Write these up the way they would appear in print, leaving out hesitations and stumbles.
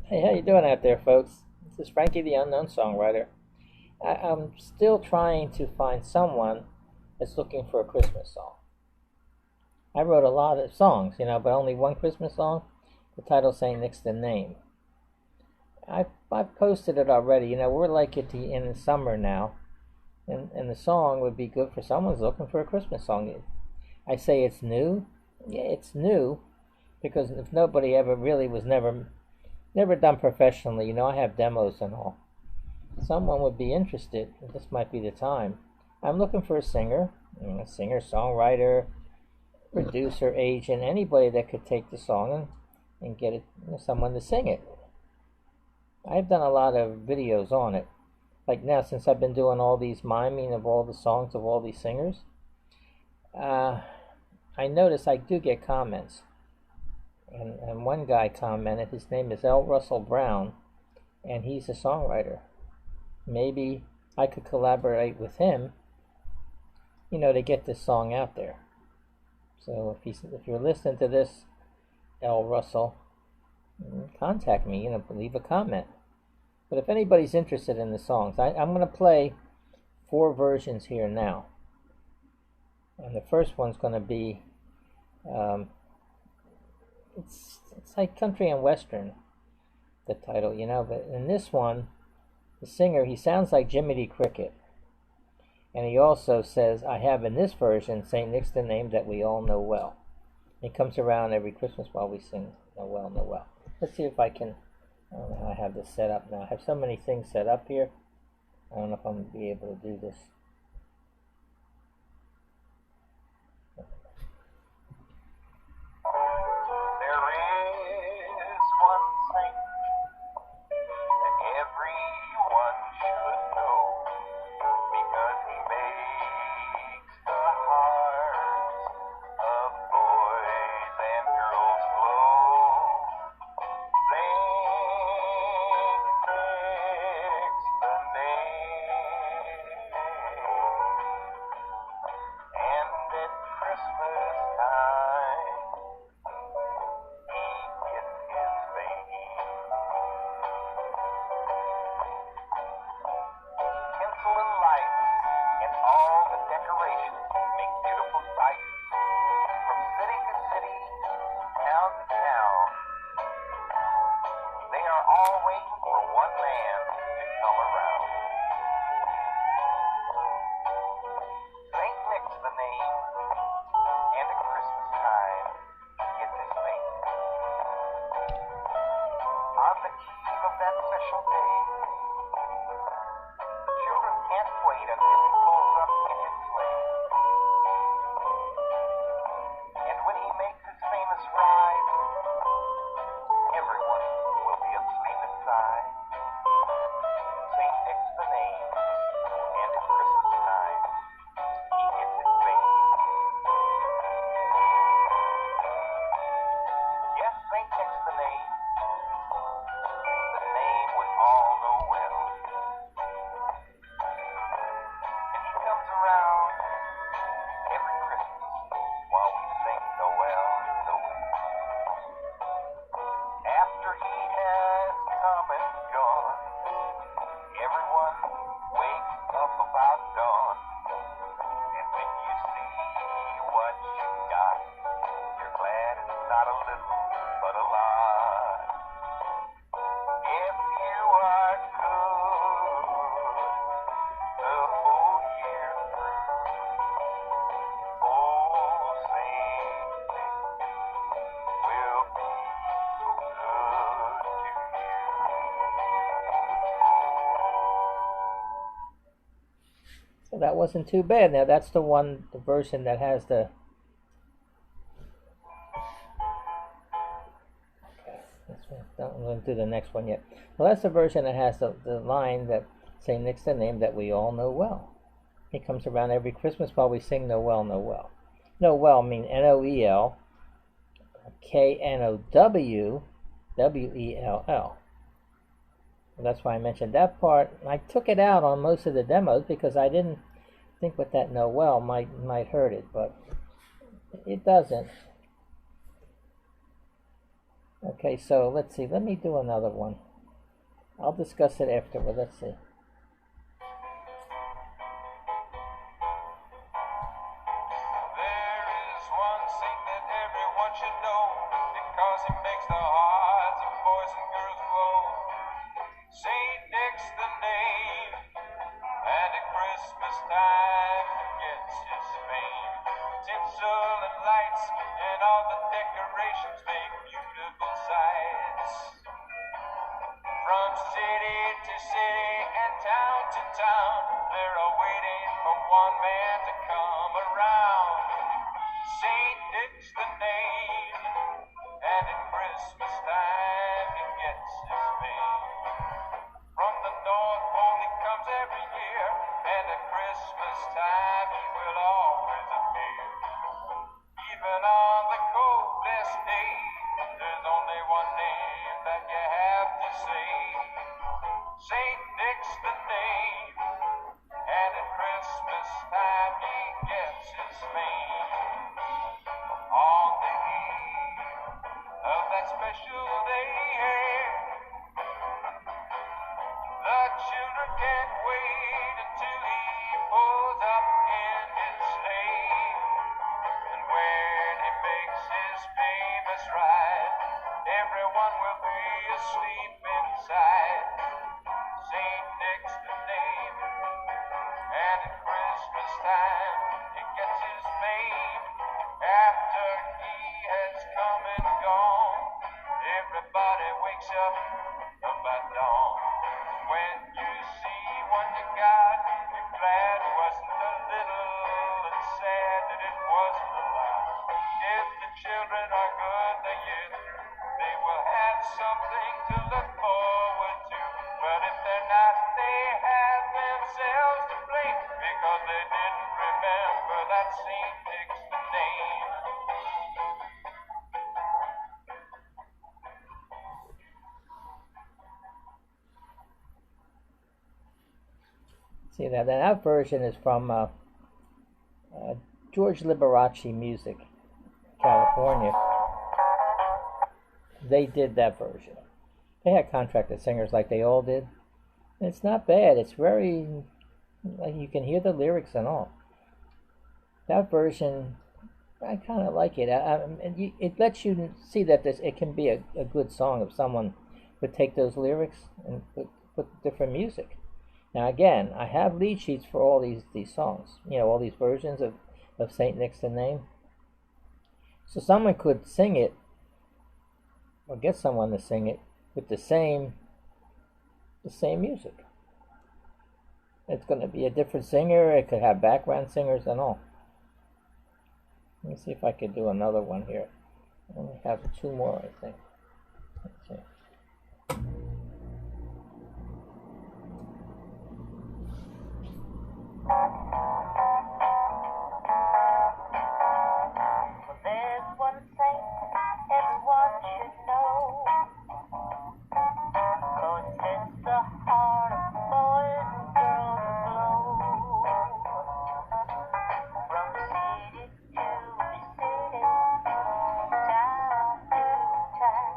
Hey, how you doing out there, folks? This is Frankie, the unknown songwriter. I'm still trying to find someone that's looking for a Christmas song. I wrote a lot of songs, but only one Christmas song. The title saying next to name. I've posted it already. We're like in the summer now, and the song would be good for someone who's looking for a Christmas song. I say it's new. Yeah, it's new because if nobody ever really was never done professionally. I have demos and all. Someone would be interested. This might be the time. I'm looking for a singer, songwriter, producer, agent, anybody that could take the song and get it, someone to sing it. I've done a lot of videos on it. Like now, since I've been doing all these miming of all the songs of all these singers, I notice I do get comments. And one guy commented, his name is L. Russell Brown, and he's a songwriter. Maybe I could collaborate with him, to get this song out there. So if you're listening to this, L. Russell, contact me, leave a comment. But if anybody's interested in the songs, I'm going to play 4 versions here now. And the first one's going to be, it's like country and western, the title, but in this one, the singer, he sounds like Jimmy D. Cricket. And he also says, I have in this version St. Nick's the name that we all know well. He comes around every Christmas while we sing Noel, Noel. Let's see if I can, I don't know how I have this set up now. I have so many things set up here. I don't know if I'm going to be able to do this. So that wasn't too bad. Now that's the version that has the. Okay, I'm going to do the next one yet. Well, that's the version that has the line that St. Nick's the name that we all know well. He comes around every Christmas while we sing Noel, Noel. Noel mean Noel, Know, Well. That's why I mentioned that part. I took it out on most of the demos because I didn't think with that Noel might hurt it, but it doesn't. Okay, so let's see. Let me do another one. I'll discuss it afterward. Let's see. There is one saint that everyone should know because he makes the hearts of boys and girls glow. Saint Nick's the name, and at Christmas time he gets his fame. Tinsel and lights and all the decorations make beautiful sights. From city to city and town to town, they're all waiting for one man to come around. Saint Nick's the name, and at Christmas time he gets his fame. From the North Pole he comes every year, and at Christmas time he will always appear. Even on the coldest day, there's only one name that you have to say. Saint Nick's the name, and at Christmas time he gets his fame. On the eve of that special day, the children can't wait until he pulls up in his sleigh. And when he makes his famous ride, everyone will be asleep inside. Saint Nick's the name, and at Christmas time he gets his fame. After he has come and gone, everybody wakes up about dawn. When you see one you got, you're glad it wasn't a little, and sad that it wasn't a lot. If the children are good the year through, they will have something to look forward to. But if they're not, they have themselves to blame, because they didn't remember that Saint Nick's the name. See that that version is from George Liberace Music, California. They did that version. They had contracted singers like they all did. And it's not bad. It's very, like, you can hear the lyrics and all. That version, I kind of like it. It lets you see that it can be a good song if someone would take those lyrics and put different music. Now again, I have lead sheets for all these songs. All these versions of Saint Nick's the Name. So someone could sing it, or get someone to sing it with the same music. It's going to be a different singer. It could have background singers and all. Let me see if I could do another one here. I only have two more, I think. Let's see. There's one thing everyone should know, 'cause it's the heart of boys and girls aglow. From city to city, town to town,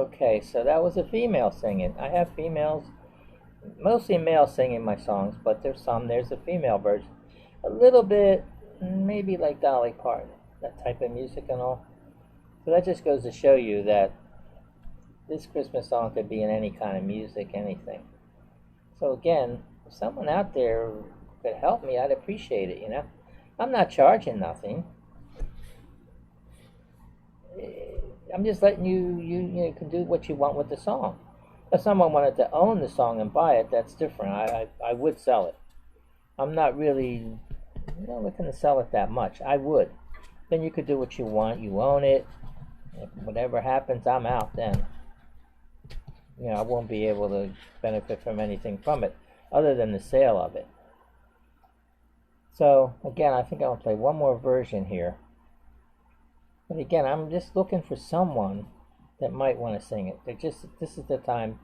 Okay, so that was a female singing. I have females, mostly male singing my songs, but there's a female version. A little bit, maybe like Dolly Parton, that type of music and all. So that just goes to show you that this Christmas song could be in any kind of music, anything. So again, if someone out there could help me, I'd appreciate it, you know. I'm not charging nothing. I'm just letting you can do what you want with the song. If someone wanted to own the song and buy it, that's different. I would sell it. I'm not really looking to sell it that much. I would. Then you could do what you want. You own it. If whatever happens, I'm out then. I won't be able to benefit from anything from it other than the sale of it. So again, I think I'll play one more version here. But again, I'm just looking for someone that might want to sing it. This is the time.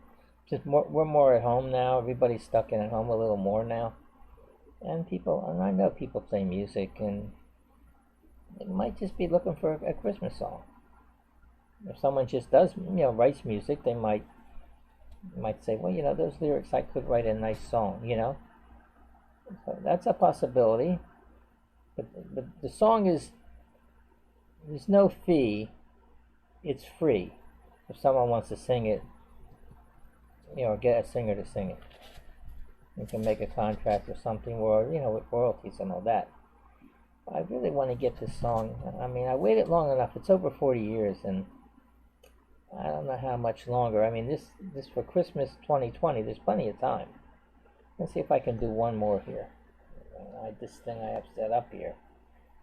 We're more at home now. Everybody's stuck in at home a little more now. And I know people play music, and they might just be looking for a Christmas song. If someone just writes music, they might say, well, those lyrics, I could write a nice song, So that's a possibility. But the song there's no fee. It's free. If someone wants to sing it, or get a singer to sing it. You can make a contract or something where, with royalties and all that. I really want to get this song. I mean, I waited long enough. It's over 40 years, and I don't know how much longer. I mean, this for Christmas 2020, there's plenty of time. Let's see if I can do one more here. This thing I have set up here.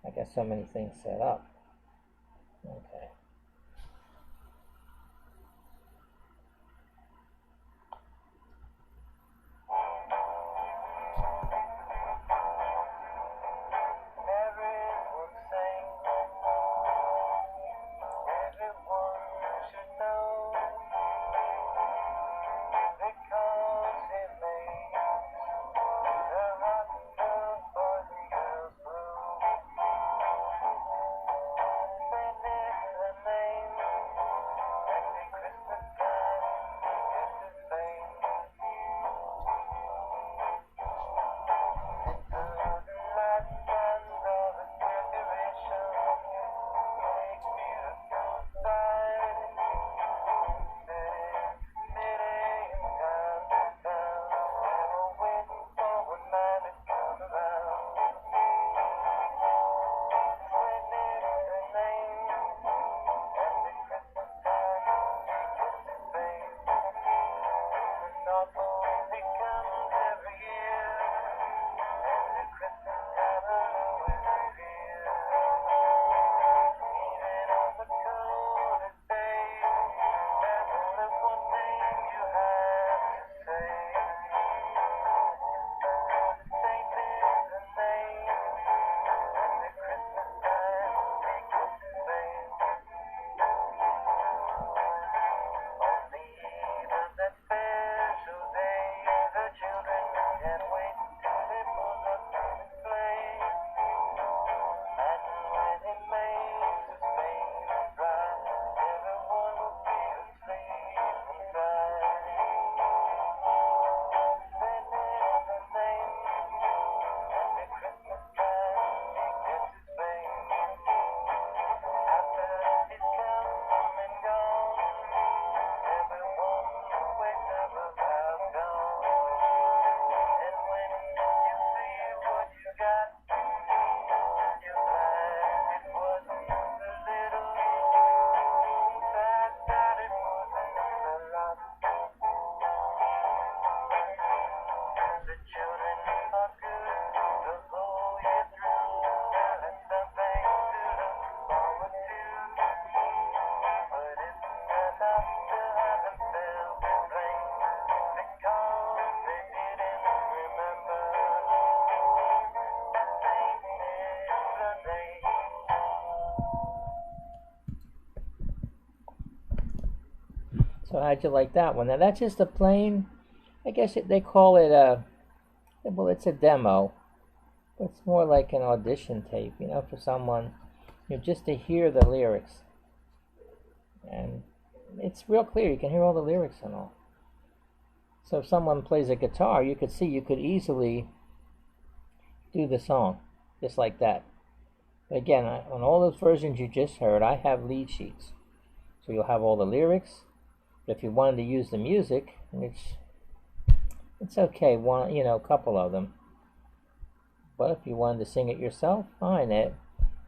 I got so many things set up. Okay. So how'd you like that one? Now that's just a plain, I guess they call it it's a demo. It's more like an audition tape, for someone, just to hear the lyrics. And it's real clear. You can hear all the lyrics and all. So if someone plays a guitar, you could see you could easily do the song just like that. But again, on all those versions you just heard, I have lead sheets. So you'll have all the lyrics. If you wanted to use the music, it's okay, a couple of them. But if you wanted to sing it yourself, fine.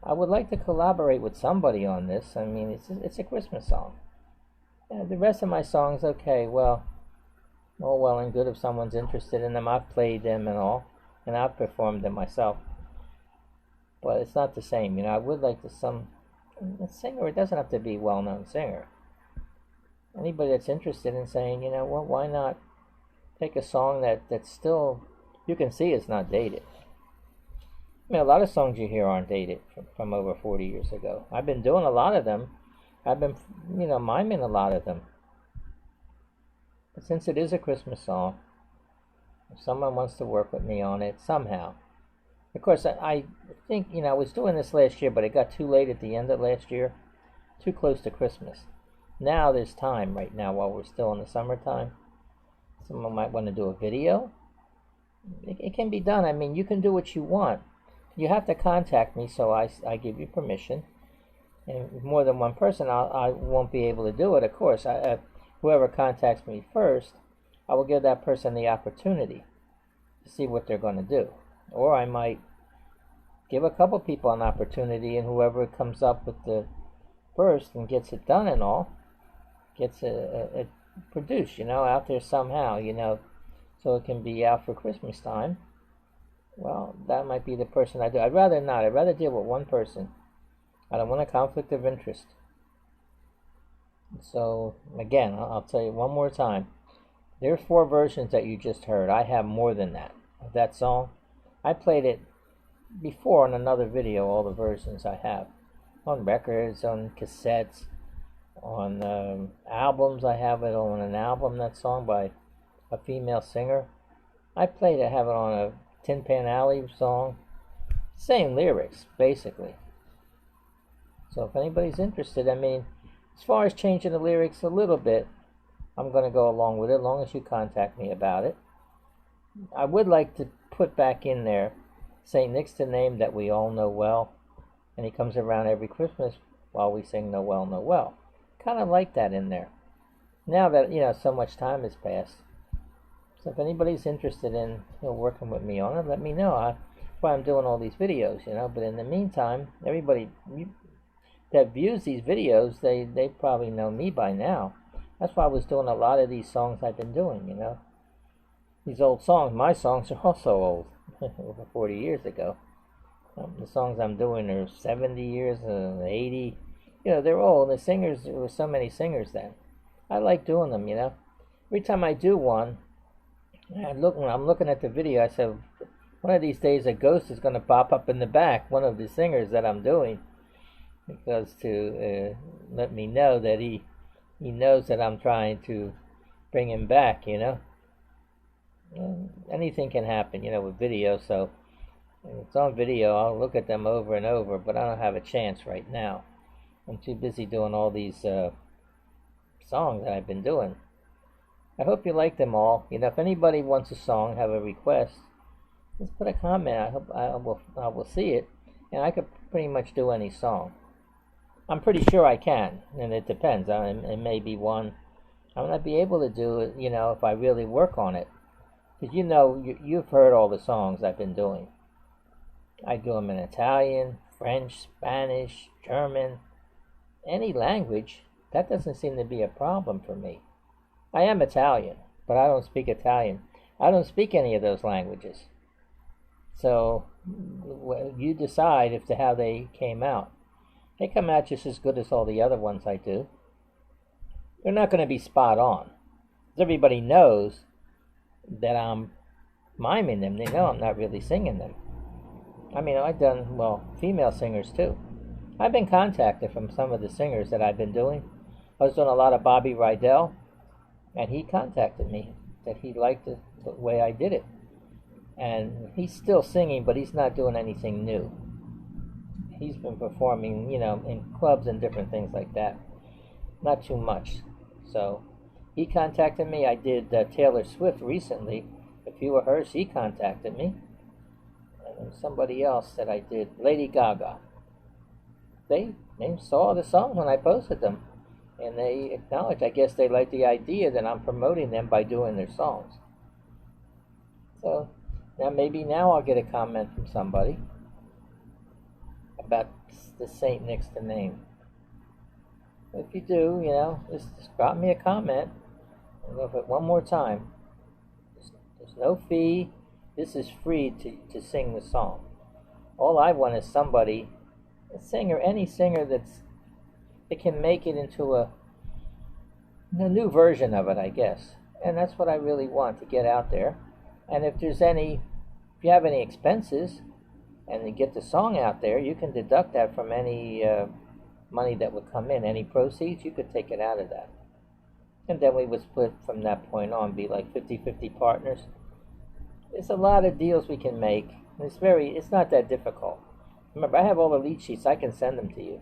I would like to collaborate with somebody on this. I mean, it's a Christmas song. The rest of my songs, okay, well, all well and good if someone's interested in them. I've played them and all, and I've performed them myself. But it's not the same, I would like a singer. It doesn't have to be a well-known singer. Anybody that's interested in saying, well, why not take a song that's still, you can see it's not dated. I mean, a lot of songs you hear aren't dated from over 40 years ago. I've been doing a lot of them. I've been, miming a lot of them. But since it is a Christmas song, if someone wants to work with me on it somehow. Of course, I think, I was doing this last year, but it got too late at the end of last year. Too close to Christmas. Now there's time right now while we're still in the summertime. Someone might want to do a video. It can be done. I mean, you can do what you want. You have to contact me, so I give you permission. And more than one person, I won't be able to do it, of course. Whoever contacts me first, I will give that person the opportunity to see what they're going to do. Or I might give a couple people an opportunity, and whoever comes up with the first and gets it done and all, gets it produced, out there somehow, so it can be out for Christmas time. Well, that might be the person I do. I'd rather not. I'd rather deal with one person. I don't want a conflict of interest. So, again, I'll tell you one more time. There's 4 versions that you just heard. I have more than that of that song. I played it before on another video, all the versions I have. On records, on cassettes, on albums. I have it on an album, that song by a female singer. I have it on a Tin Pan Alley song. Same lyrics, basically. So if anybody's interested, I mean, as far as changing the lyrics a little bit, I'm going to go along with it, as long as you contact me about it. I would like to put back in there St. Nick's the name that we all know well, and he comes around every Christmas while we sing Noel, Noel. Kind of like that in there. Now that, so much time has passed. So if anybody's interested in working with me on it, let me know. That's why I'm doing all these videos, But in the meantime, everybody that views these videos, they probably know me by now. That's why I was doing a lot of these songs I've been doing, These old songs, my songs are also old, over 40 years ago. The songs I'm doing are 70 years, 80. They're old. The singers, there were so many singers then. I like doing them, Every time I do one, when I'm looking at the video, I said, one of these days a ghost is going to pop up in the back, one of the singers that I'm doing, because to let me know that he knows that I'm trying to bring him back, Anything can happen, with video, so if it's on video, I'll look at them over and over, but I don't have a chance right now. I'm too busy doing all these songs that I've been doing. I hope you like them all. If anybody wants a song, have a request, just put a comment. I hope I will see it, and I could pretty much do any song. I'm pretty sure I can, and it depends. It may be one I might not be able to do it, if I really work on it. Because you've heard all the songs I've been doing. I do them in Italian, French, Spanish, German, any language. That doesn't seem to be a problem for me. I am Italian, but I don't speak Italian. I don't speak any of those languages. So you decide as to how they came out. They come out just as good as all the other ones I do. They're not going to be spot on. Everybody knows that I'm miming them. They know I'm not really singing them. I mean, I've done, female singers too. I've been contacted from some of the singers that I've been doing. I was doing a lot of Bobby Rydell, and he contacted me that he liked the way I did it. And he's still singing, but he's not doing anything new. He's been performing, in clubs and different things like that. Not too much. So he contacted me. I did Taylor Swift recently. A few of hers, he contacted me. And there was somebody else that I did, Lady Gaga. They saw the song when I posted them, and they acknowledged. I guess they like the idea that I'm promoting them by doing their songs. So now I'll get a comment from somebody about the Saint next to name. If you do, just drop me a comment. I'll go for it one more time. There's no fee. This is free to sing the song. All I want is somebody, a singer, any singer that can make it into a new version of it, I guess. And that's what I really want, to get out there. And if you have any expenses and to get the song out there, you can deduct that from any money that would come in. Any proceeds, you could take it out of that. And then we would split from that point on, be like 50-50 partners. There's a lot of deals we can make. It's not that difficult. Remember, I have all the lead sheets. I can send them to you.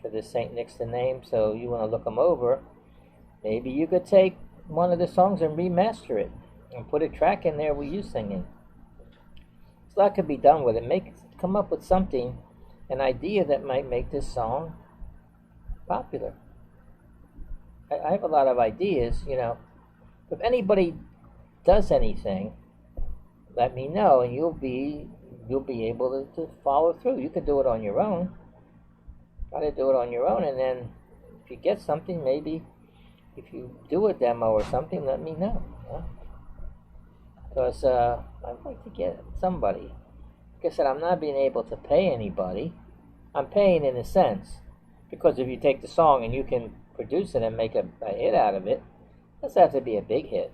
For the Saint Nixon name, so you want to look them over. Maybe you could take one of the songs and remaster it and put a track in there with you singing. So that could be done with it. Come up with something, an idea that might make this song popular. I have a lot of ideas, If anybody does anything, let me know, and you'll be able to follow through. You could do it on your own. Try to do it on your own, and then if you get something, maybe if you do a demo or something, let me know. Because I'd like to get somebody. Like I said, I'm not being able to pay anybody. I'm paying in a sense, because if you take the song and you can produce it and make a hit out of it, it doesn't have to be a big hit.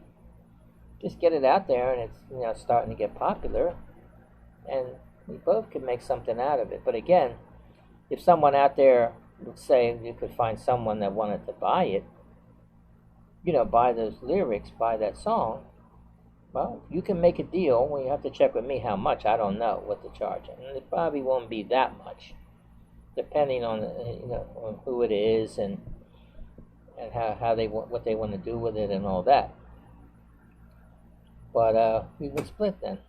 Just get it out there, and it's starting to get popular, and we both could make something out of it. But again, if someone out there, let's say you could find someone that wanted to buy it, buy those lyrics, buy that song, well, you can make a deal. Well, you have to check with me how much. I don't know what to charge. And it probably won't be that much, depending on on who it is and how they want, what they want to do with it and all that. But we would split then.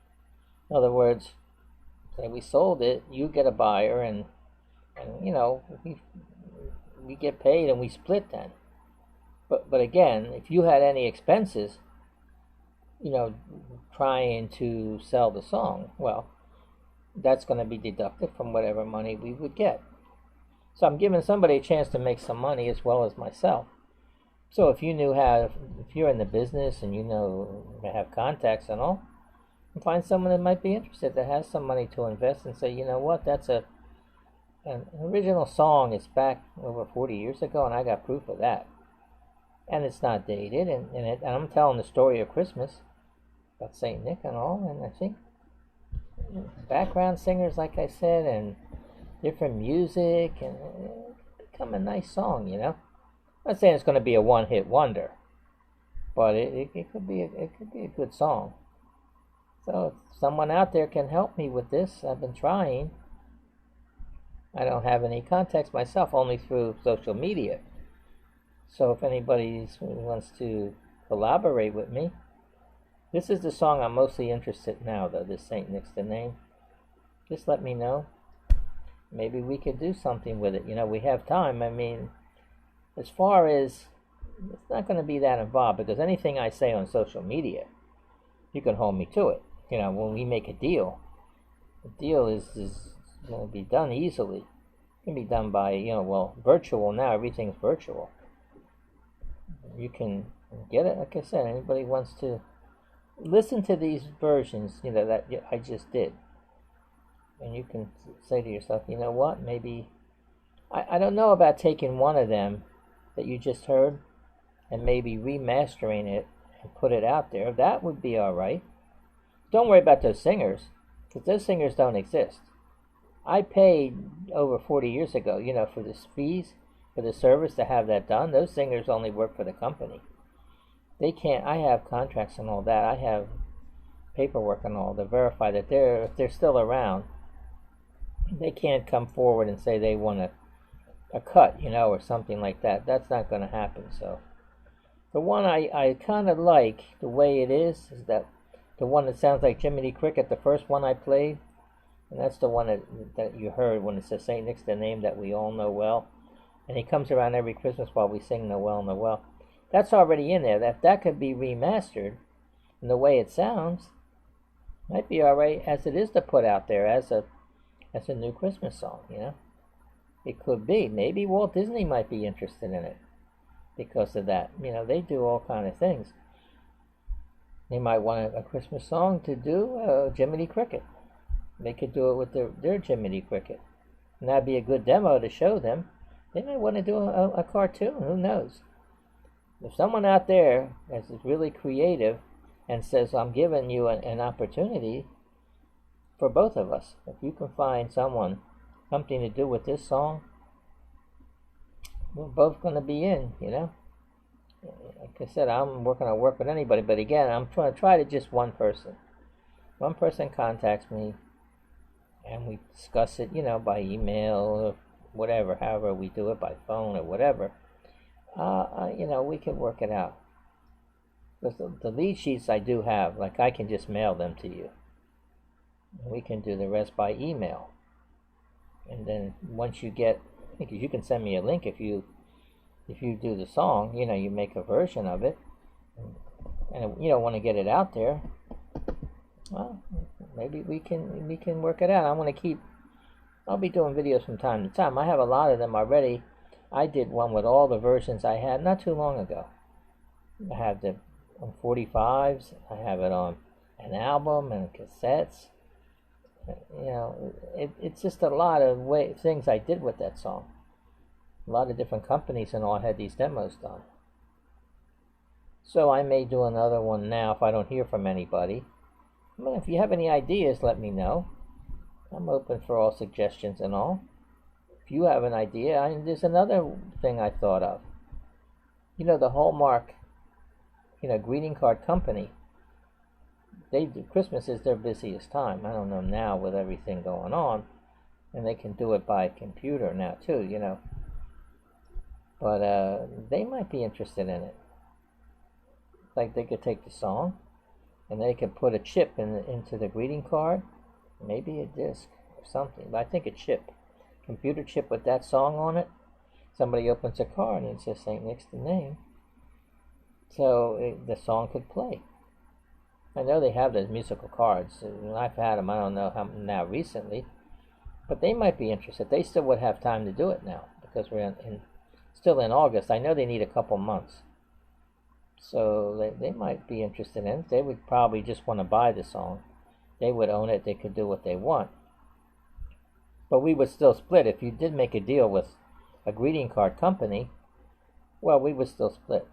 In other words, say we sold it, you get a buyer, and we get paid and we split then. But again, if you had any expenses, trying to sell the song, well, that's going to be deducted from whatever money we would get. So I'm giving somebody a chance to make some money as well as myself. So if you're in the business and have contacts and all, find someone that might be interested, that has some money to invest, and say, what, that's an original song. It's back over 40 years ago, and I got proof of that. And it's not dated, and I'm telling the story of Christmas about Saint Nick and all, and I think background singers, like I said, and different music, and it become a nice song, I'm not saying it's going to be a one-hit wonder, but it could be a good song. So if someone out there can help me with this, I've been trying. I don't have any contacts myself, only through social media. So if anybody wants to collaborate with me, this is the song I'm mostly interested in now, though, this Saint Nick's the name. Just let me know. Maybe we could do something with it. We have time. I mean, as far as, it's not going to be that involved, because anything I say on social media, you can hold me to it. When we make a deal, the deal is going to be done easily. It can be done by, virtual now. Everything's virtual. You can get it. Like I said, anybody wants to listen to these versions, that I just did, and you can say to yourself, what, maybe I don't know about taking one of them that you just heard and maybe remastering it and put it out there. That would be all right. Don't worry about those singers, because those singers don't exist. I paid over 40 years ago, for the fees, for the service to have that done. Those singers only work for the company. They can't, I have contracts and all that. I have paperwork and all to verify that if they're still around, they can't come forward and say they want to a cut, or something like that. That's not going to happen. So the one I kind of like the way it is that the one that sounds like Jiminy Cricket, the first one I played, and that's the one that you heard when it says Saint Nick's the name that we all know well. And he comes around every Christmas while we sing Noel, Noel. That's already in there. That could be remastered, and the way it sounds might be all right as it is to put out there as a new Christmas song. It could be. Maybe Walt Disney might be interested in it because of that. They do all kind of things. They might want a Christmas song to do Jiminy Cricket. They could do it with their Jiminy Cricket, and that'd be a good demo to show them. They might want to do a cartoon. Who knows? If someone out there is really creative and says, I'm giving you an opportunity for both of us. If you can find something to do with this song, we're both going to be in, Like I said, I'm working on work with anybody, but again, I'm trying to try to just one person. One person contacts me, and we discuss it, by email or whatever, however we do it, by phone or whatever. We can work it out. Because the lead sheets I do have, like I can just mail them to you. And we can do the rest by email. And then once you get, because you can send me a link if you do the song, you make a version of it, and you don't want to get it out there. Well, maybe we can work it out. I'll be doing videos from time to time. I have a lot of them already. I did one with all the versions I had not too long ago. I have the on 45s. I have it on an album and cassettes. It's just a lot of things I did with that song. A lot of different companies and all had these demos done. So I may do another one now if I don't hear from anybody. But if you have any ideas, let me know. I'm open for all suggestions and all. If you have an idea, there's another thing I thought of. The Hallmark, greeting card company, they do Christmas is their busiest time. I don't know now with everything going on, and they can do it by computer now too, But they might be interested in it. Like they could take the song, and they could put a chip into the greeting card, maybe a disc or something. But I think a chip, computer chip with that song on it. Somebody opens a card and it says Saint Nick's the name, so the song could play. I know they have those musical cards, and I've had them. I don't know how now recently, but they might be interested. They still would have time to do it now because we're still in August. I know they need a couple months, so they might be interested in it. They would probably just want to buy the song. They would own it. They could do what they want, but we would still split. If you did make a deal with a greeting card company, well, we would still split.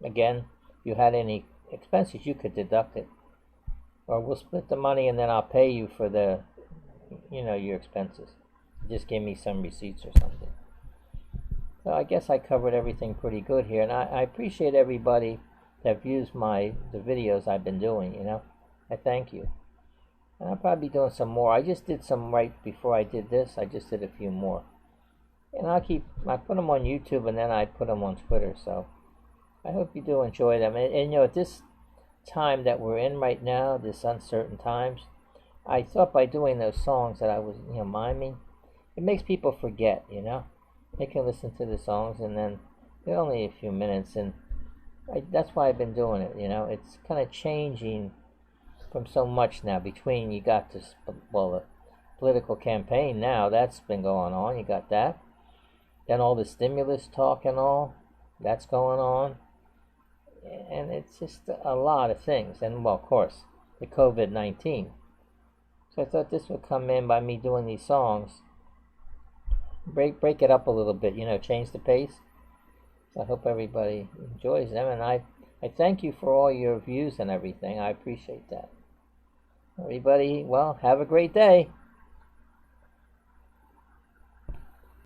Again, if you had any expenses, you could deduct it, or we'll split the money and then I'll pay you for the your expenses. Just give me some receipts or something. So I guess I covered everything pretty good here, and I appreciate everybody that views the videos I've been doing. I thank you, and I'll probably be doing some more. I just did some right before I did this. I just did a few more, and I put them on YouTube, and then I put them on Twitter. So I hope you do enjoy them. And at this time that we're in right now, this uncertain times, I thought by doing those songs that I was, miming, it makes people forget, They can listen to the songs and then they're only a few minutes, and that's why I've been doing it, It's kind of changing from so much now between you got this, the political campaign now, that's been going on, you got that. Then all the stimulus talk and all, that's going on. And it's just a lot of things. And, of course, the COVID-19. So I thought this would come in by me doing these songs. Break it up a little bit, change the pace. So I hope everybody enjoys them. And I thank you for all your views and everything. I appreciate that. Everybody, have a great day.